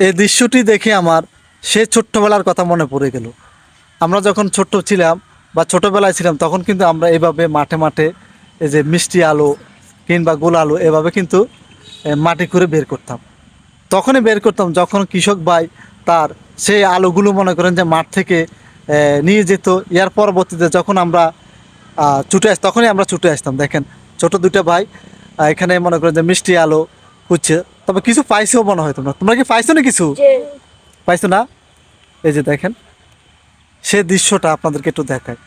এই দৃশ্যটি দেখে আমার সে ছোট্টবেলার কথা মনে পড়ে গেল। আমরা যখন ছোট্ট ছিলাম বা ছোটোবেলায় ছিলাম তখন কিন্তু আমরা এভাবে মাঠে মাঠে এই যে মিষ্টি আলু কিংবা গোল আলু এভাবে কিন্তু মাটি করে বের করতাম। তখনই বের করতাম যখন কৃষক ভাই তার সেই আলুগুলো মনে করেন যে মাঠ থেকে নিয়ে যেত। এর পরবর্তীতে যখন আমরা ছুটে তখনই আমরা ছুটে আসতাম। দেখেন ছোট দুইটা ভাই এখানে মনে করেন যে মিষ্টি আলু খুঁজছে, তবে কিছু পাইছেও মনে হয়। তোমরা কি পাইছো না? কিছু পাইছো না? এই যে দেখেন সে দৃশ্যটা আপনাদেরকে একটু দেখায়।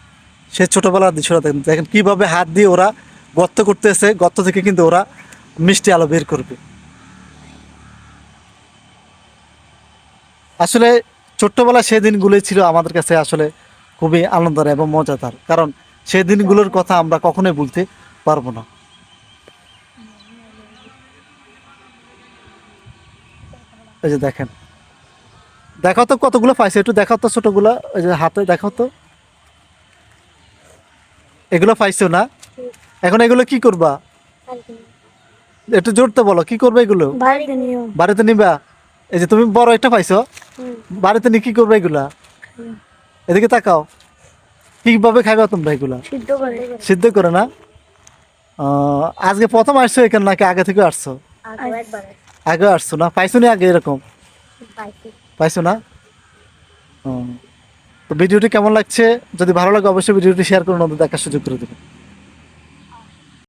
সে ছোটোবেলার দৃশ্যটা দেখেন, দেখেন কীভাবে হাত দিয়ে ওরা গর্ত করতেছে, গর্ত থেকে কিন্তু ওরা মিষ্টি আলু বের করবে। আসলে ছোট্টবেলায় সেই দিনগুলোই ছিল আমাদের কাছে আসলে খুবই আনন্দের এবং মজাদার, কারণ সেই দিনগুলোর কথা আমরা কখনোই বলতে পারবো না। এই যে দেখেন, দেখাও তো কতগুলো পাইছে, একটু দেখাও তো ছোটগুলো, ওই যে হাতে দেখাও তো। এগুলো পাইছো না? এখন এগুলো কি করবা? একটু জোরতে বলো, কি করবে এগুলো? বাড়িতে নিবা? এই যে তুমি বড় একটা পাইছো, বাড়িতে নিয়ে কি করবে এগুলা? এদিকে তাকাও, কিভাবে খাইবা তোমরা এগুলা? সিদ্ধ করে না? আজকে প্রথম আসছো এখানে নাকি আগে থেকে আসছো? আগে আসছো না? পাইছো না আগে এরকম? পাইছো না? ও, তো ভিডিওটি কেমন লাগছে? যদি ভালো লাগে অবশ্যই ভিডিওটি শেয়ার করে অন্যদের দেখার সুযোগ করে দেবেন।